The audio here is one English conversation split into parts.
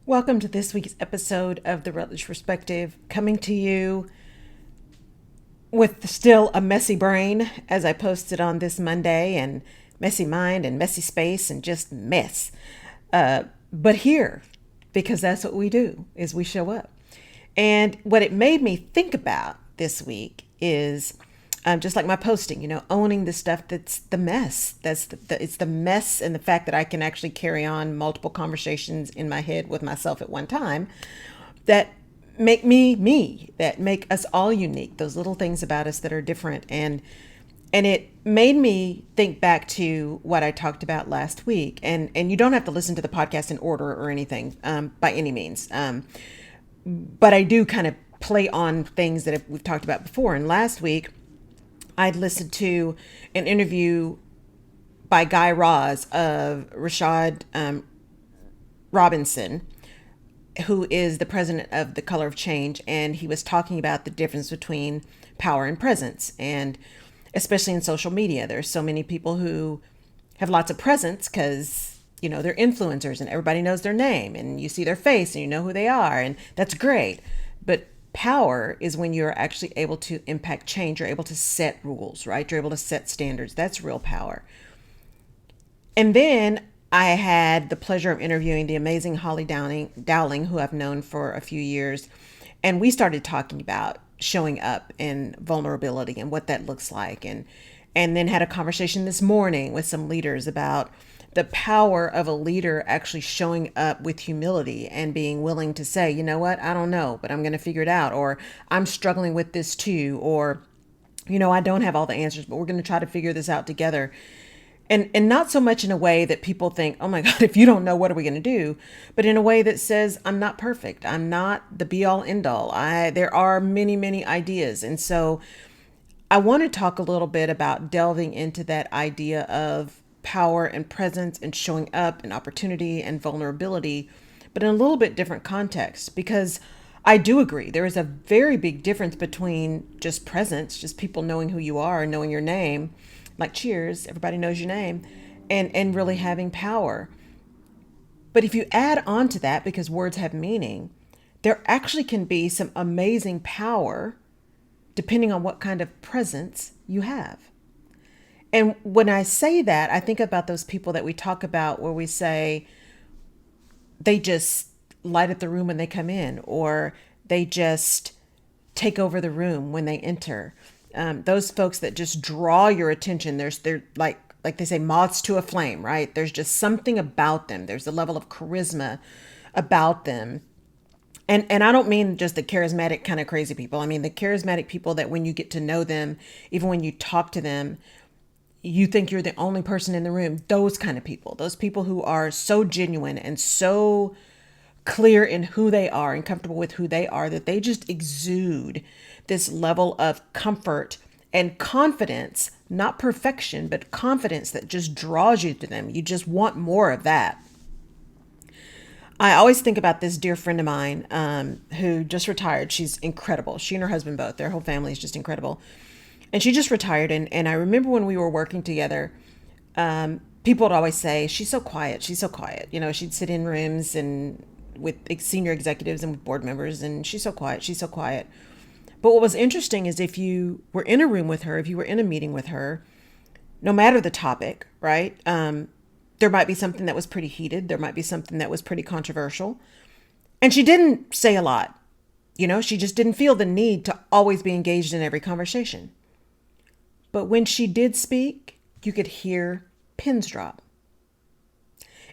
Welcome to this week's episode of The Rutledge Perspective, coming to you with still a messy brain as I posted on this Monday, and messy mind and messy space and just mess. But here, because that's what we do, is we show up. And what it made me think about this week is just like my posting, owning the stuff that's the mess. It's the mess, and the fact that I can actually carry on multiple conversations in my head with myself at one time that make me, that make us all unique. Those little things about us that are different, and it made me think back to what I talked about last week. And you don't have to listen to the podcast in order or anything by any means, but I do kind of play on things that we've talked about before. And last week, I'd listened to an interview by Guy Raz of Rashad Robinson, who is the president of the Color of Change. And he was talking about the difference between power and presence. And especially in social media, there's so many people who have lots of presence because, they're influencers and everybody knows their name and you see their face and you know who they are. And that's great. But power is when you're actually able to impact change. You're able to set rules, right? You're able to set standards. That's real power. And then I had the pleasure of interviewing the amazing Holly Dowling, who I've known for a few years. And we started talking about showing up and vulnerability and what that looks like. And then had a conversation this morning with some leaders about the power of a leader actually showing up with humility and being willing to say, you know what, I don't know, but I'm going to figure it out. Or I'm struggling with this too. Or, I don't have all the answers, but we're going to try to figure this out together. And not so much in a way that people think, oh my God, if you don't know, what are we going to do? But in a way that says, I'm not perfect. I'm not the be all end all. There are many, many ideas. And so I want to talk a little bit about delving into that idea of power and presence and showing up and opportunity and vulnerability, but in a little bit different context, because I do agree there is a very big difference between just presence, just people knowing who you are and knowing your name, like cheers, everybody knows your name, and really having power. But if you add on to that, because words have meaning, there actually can be some amazing power depending on what kind of presence you have. And when I say that, I think about those people that we talk about where we say they just light up the room when they come in, or they just take over the room when they enter. Those folks that just draw your attention. They're like they say, moths to a flame, right? There's just something about them. There's a level of charisma about them. And I don't mean just the charismatic kind of crazy people. I mean the charismatic people that when you get to know them, even when you talk to them, you think you're the only person in the room. Those kind of people, those people who are so genuine and so clear in who they are and comfortable with who they are, that they just exude this level of comfort and confidence, not perfection, but confidence that just draws you to them. You just want more of that. I always think about this dear friend of mine who just retired. She's incredible. She and her husband both, their whole family is just incredible. And she just retired. And I remember when we were working together, people would always say, she's so quiet. She's so quiet. She'd sit in rooms and with senior executives and with board members, and she's so quiet. She's so quiet. But what was interesting is if you were in a room with her, if you were in a meeting with her, no matter the topic, right? There might be something that was pretty heated. There might be something that was pretty controversial. And she didn't say a lot. She just didn't feel the need to always be engaged in every conversation. But when she did speak, you could hear pins drop.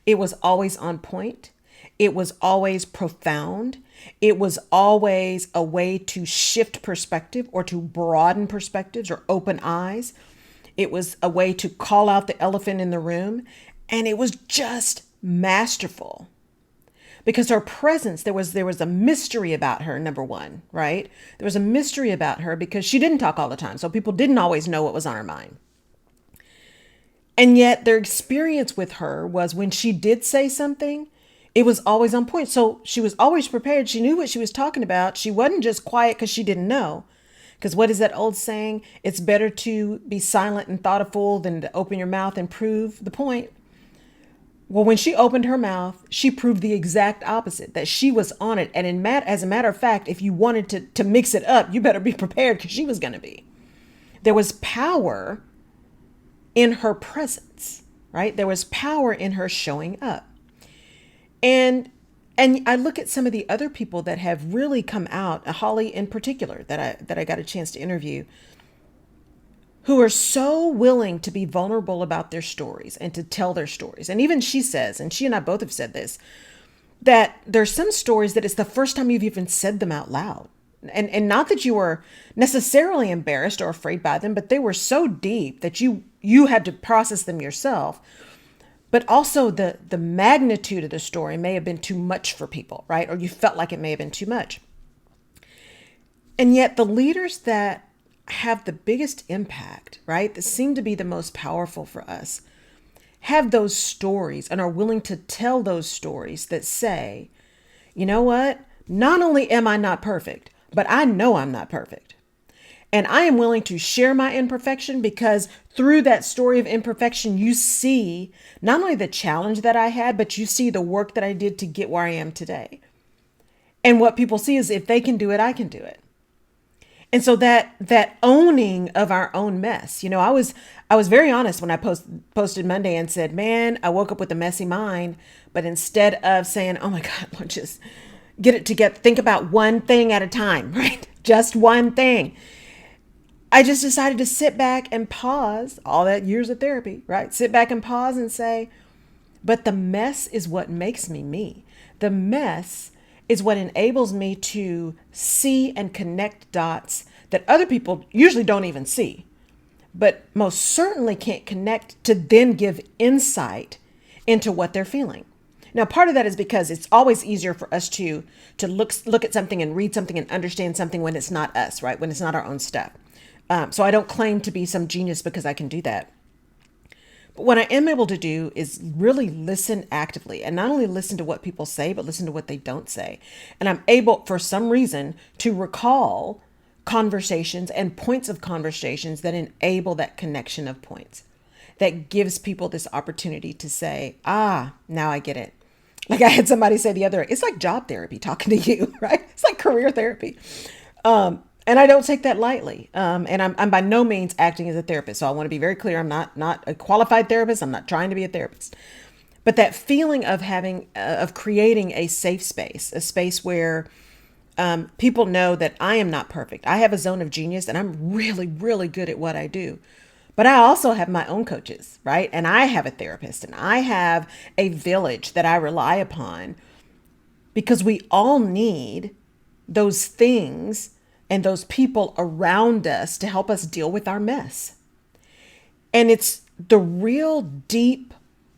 It was always on point. It was always profound. It was always a way to shift perspective or to broaden perspectives or open eyes. It was a way to call out the elephant in the room. And it was just masterful. Because her presence, there was a mystery about her, number one, right? There was a mystery about her because she didn't talk all the time. So people didn't always know what was on her mind. And yet their experience with her was when she did say something, it was always on point. So she was always prepared. She knew what she was talking about. She wasn't just quiet because she didn't know. Because what is that old saying? It's better to be silent and thought a fool than to open your mouth and prove the point. Well, when she opened her mouth, she proved the exact opposite, that she was on it. And as a matter of fact, if you wanted to mix it up, you better be prepared because she was going to be. There was power in her presence, right? There was power in her showing up. And I look at some of the other people that have really come out, Holly in particular, that I got a chance to interview, who are so willing to be vulnerable about their stories and to tell their stories. And even she says, and she and I both have said this, that there's some stories that it's the first time you've even said them out loud. And not that you were necessarily embarrassed or afraid by them, but they were so deep that you had to process them yourself. But also the magnitude of the story may have been too much for people, right? Or you felt like it may have been too much. And yet the leaders that have the biggest impact, right, that seem to be the most powerful for us, have those stories and are willing to tell those stories that say, you know what? Not only am I not perfect, but I know I'm not perfect. And I am willing to share my imperfection because through that story of imperfection, you see not only the challenge that I had, but you see the work that I did to get where I am today. And what people see is if they can do it, I can do it. And so that owning of our own mess, I was very honest when I posted Monday and said, man, I woke up with a messy mind. But instead of saying, oh my God, Lord, just get it together, think about one thing at a time, right? Just one thing. I just decided to sit back and pause all that years of therapy, right? Sit back and pause and say, but the mess is what makes me me. The mess is what enables me to see and connect dots that other people usually don't even see, but most certainly can't connect to then give insight into what they're feeling. Now, part of that is because it's always easier for us to look at something and read something and understand something when it's not us, right? When it's not our own stuff. So I don't claim to be some genius because I can do that. But what I am able to do is really listen actively and not only listen to what people say, but listen to what they don't say. And I'm able, for some reason, to recall conversations and points of conversations that enable that connection of points that gives people this opportunity to say, now I get it. Like I had somebody say the other day, it's like job therapy talking to you, right? It's like career therapy. And I don't take that lightly. And I'm by no means acting as a therapist. So I want to be very clear. I'm not a qualified therapist. I'm not trying to be a therapist. But that feeling of of creating a safe space, a space where people know that I am not perfect. I have a zone of genius and I'm really, really good at what I do. But I also have my own coaches, right? And I have a therapist and I have a village that I rely upon because we all need those things and those people around us to help us deal with our mess. And it's the real deep,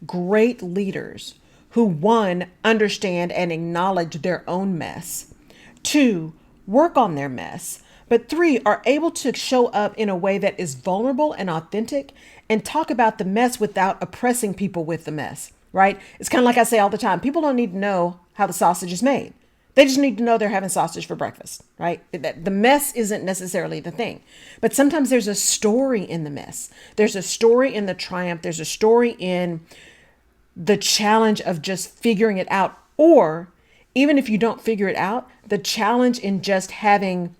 great leaders who, one, understand and acknowledge their own mess, two, work on their mess, but three, are able to show up in a way that is vulnerable and authentic and talk about the mess without oppressing people with the mess, right? It's kind of like I say all the time, people don't need to know how the sausage is made. They just need to know they're having sausage for breakfast, right? The mess isn't necessarily the thing. But sometimes there's a story in the mess. There's a story in the triumph. There's a story in the challenge of just figuring it out. Or even if you don't figure it out, the challenge in just having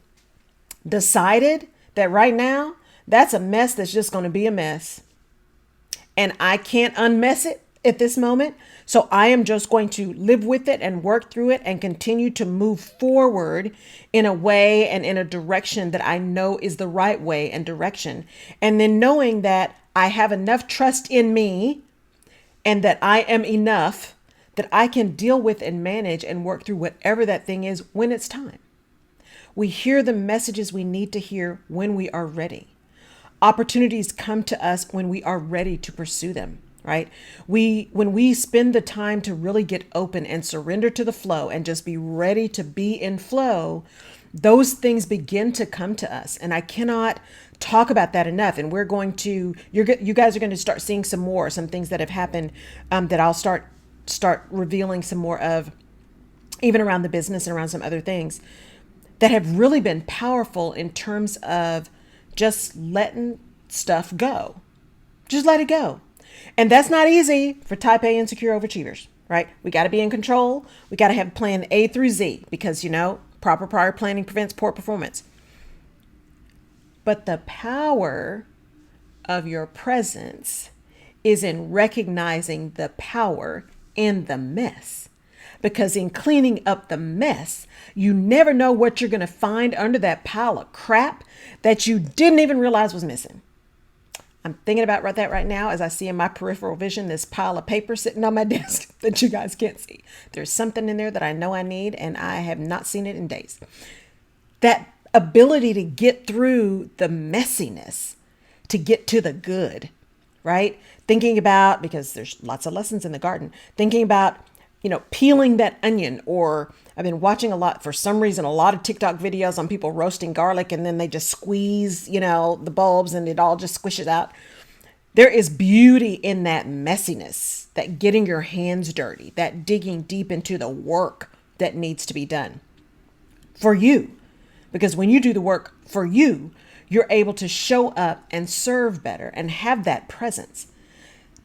decided that right now, that's a mess that's just going to be a mess. And I can't unmess it at this moment. So I am just going to live with it and work through it and continue to move forward in a way and in a direction that I know is the right way and direction. And then knowing that I have enough trust in me and that I am enough that I can deal with and manage and work through whatever that thing is when it's time. We hear the messages we need to hear when we are ready. Opportunities come to us when we are ready to pursue them. Right? When we spend the time to really get open and surrender to the flow and just be ready to be in flow, those things begin to come to us. And I cannot talk about that enough. And you guys are going to start seeing some things that have happened that I'll start revealing some more of, even around the business and around some other things that have really been powerful in terms of just letting stuff go. Just let it go. And that's not easy for type A insecure overachievers, right? We got to be in control. We got to have plan A through Z because, proper prior planning prevents poor performance. But the power of your presence is in recognizing the power in the mess. Because in cleaning up the mess, you never know what you're going to find under that pile of crap that you didn't even realize was missing. I'm thinking about that right now as I see in my peripheral vision this pile of paper sitting on my desk that you guys can't see. There's something in there that I know I need, and I have not seen it in days. That ability to get through the messiness, to get to the good, right? Thinking about, because there's lots of lessons in the garden, thinking about, peeling that onion, or I've been watching a lot, for some reason, a lot of TikTok videos on people roasting garlic and then they just squeeze, the bulbs and it all just squishes out. There is beauty in that messiness, that getting your hands dirty, that digging deep into the work that needs to be done for you. Because when you do the work for you, you're able to show up and serve better and have that presence.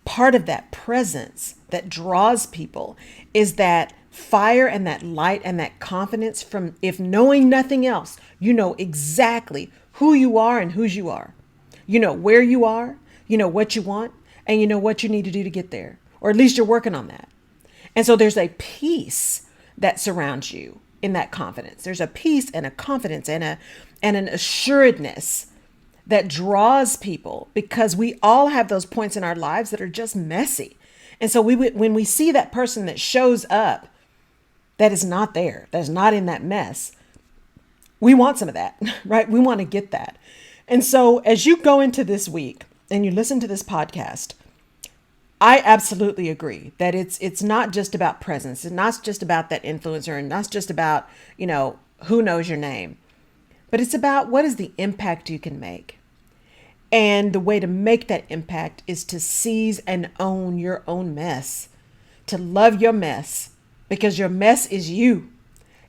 Part of that presence that draws people is that fire and that light and that confidence from, if knowing nothing else, you know exactly who you are and whose you are. You know where you are, you know what you want, and you know what you need to do to get there, or at least you're working on that. And so there's a peace that surrounds you in that confidence. There's a peace and a confidence and an assuredness that draws people, because we all have those points in our lives that are just messy. And so when we see that person that shows up, that is not there, that's not in that mess, we want some of that, right? We want to get that. And so as you go into this week and you listen to this podcast, I absolutely agree that it's not just about presence. It's not just about that influencer, and not just about, who knows your name, but it's about what is the impact you can make. And the way to make that impact is to seize and own your own mess, to love your mess, because your mess is you.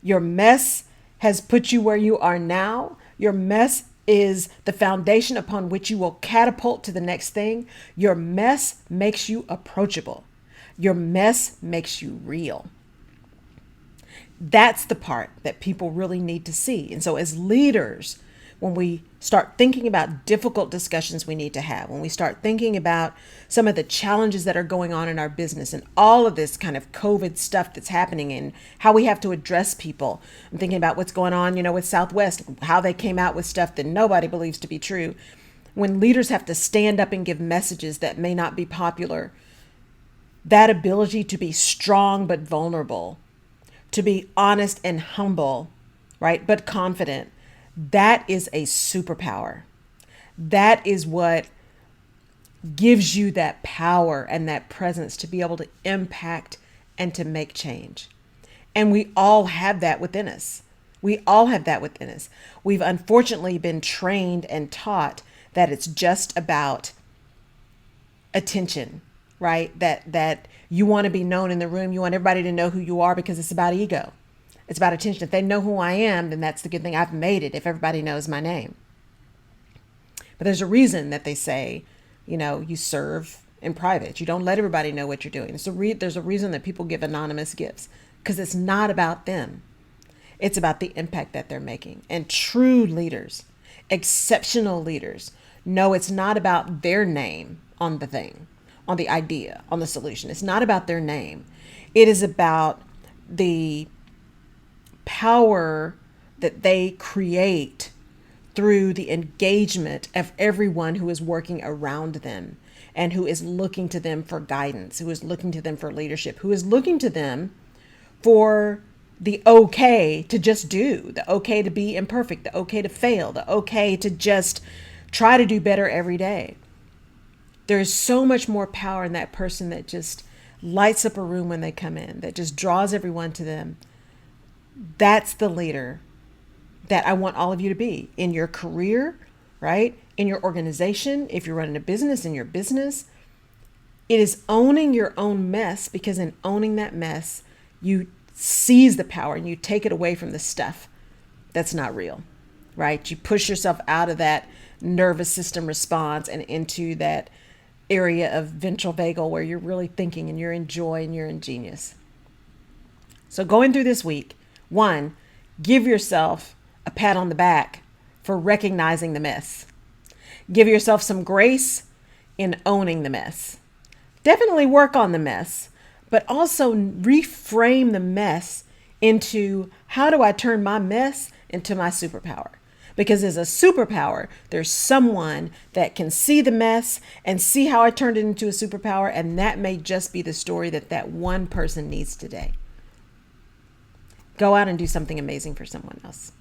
Your mess has put you where you are now. Your mess is the foundation upon which you will catapult to the next thing. Your mess makes you approachable. Your mess makes you real. That's the part that people really need to see. And so as leaders, when we start thinking about difficult discussions we need to have, when we start thinking about some of the challenges that are going on in our business and all of this kind of COVID stuff that's happening and how we have to address people, I'm thinking about what's going on, with Southwest, how they came out with stuff that nobody believes to be true. When leaders have to stand up and give messages that may not be popular, that ability to be strong but vulnerable, to be honest and humble, right, but confident, that is a superpower. That is what gives you that power and that presence to be able to impact and to make change. And we all have that within us. We all have that within us. We've unfortunately been trained and taught that it's just about attention, right? That you want to be known in the room. You want everybody to know who you are because it's about ego. It's about attention. If they know who I am, then that's the good thing. I've made it if everybody knows my name. But there's a reason that they say, you serve in private. You don't let everybody know what you're doing. There's a reason that people give anonymous gifts, because it's not about them. It's about the impact that they're making. And true leaders, exceptional leaders, know it's not about their name on the thing, on the idea, on the solution. It's not about their name. It is about the power that they create through the engagement of everyone who is working around them and who is looking to them for guidance, who is looking to them for leadership, who is looking to them for the okay to just do, the okay to be imperfect, the okay to fail, the okay to just try to do better every day. There is so much more power in that person that just lights up a room when they come in, that just draws everyone to them. That's the leader that I want all of you to be in your career, right? In your organization, if you're running a business, in your business. It is owning your own mess, because in owning that mess, you seize the power and you take it away from the stuff that's not real, right? You push yourself out of that nervous system response and into that area of ventral vagal where you're really thinking and you're in joy and you're in genius. So going through this week, 1, give yourself a pat on the back for recognizing the mess. Give yourself some grace in owning the mess. Definitely work on the mess, but also reframe the mess into, how do I turn my mess into my superpower? Because as a superpower, there's someone that can see the mess and see how I turned it into a superpower, and that may just be the story that one person needs today. Go out and do something amazing for someone else.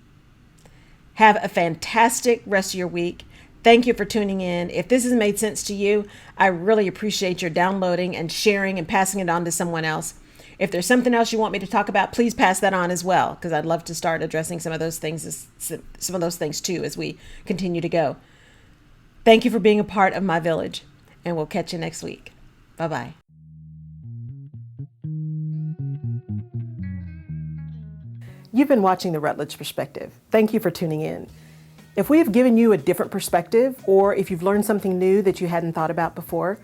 Have a fantastic rest of your week. Thank you for tuning in. If this has made sense to you, I really appreciate your downloading and sharing and passing it on to someone else. If there's something else you want me to talk about, please pass that on as well, because I'd love to start addressing some of those things too as we continue to go. Thank you for being a part of my village, and we'll catch you next week. Bye-bye. You've been watching The Rutledge Perspective. Thank you for tuning in. If we have given you a different perspective, or if you've learned something new that you hadn't thought about before,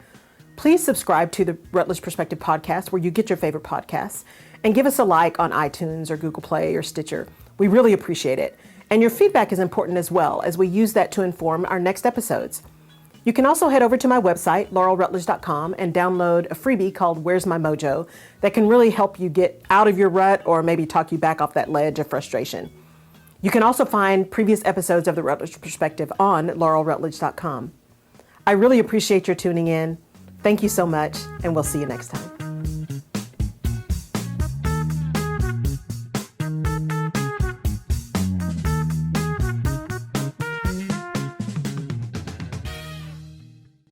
please subscribe to the Rutledge Perspective podcast where you get your favorite podcasts, and give us a like on iTunes or Google Play or Stitcher. We really appreciate it. And your feedback is important as well, as we use that to inform our next episodes. You can also head over to my website, laurelrutledge.com, and download a freebie called Where's My Mojo that can really help you get out of your rut or maybe talk you back off that ledge of frustration. You can also find previous episodes of The Rutledge Perspective on laurelrutledge.com. I really appreciate your tuning in. Thank you so much, and we'll see you next time.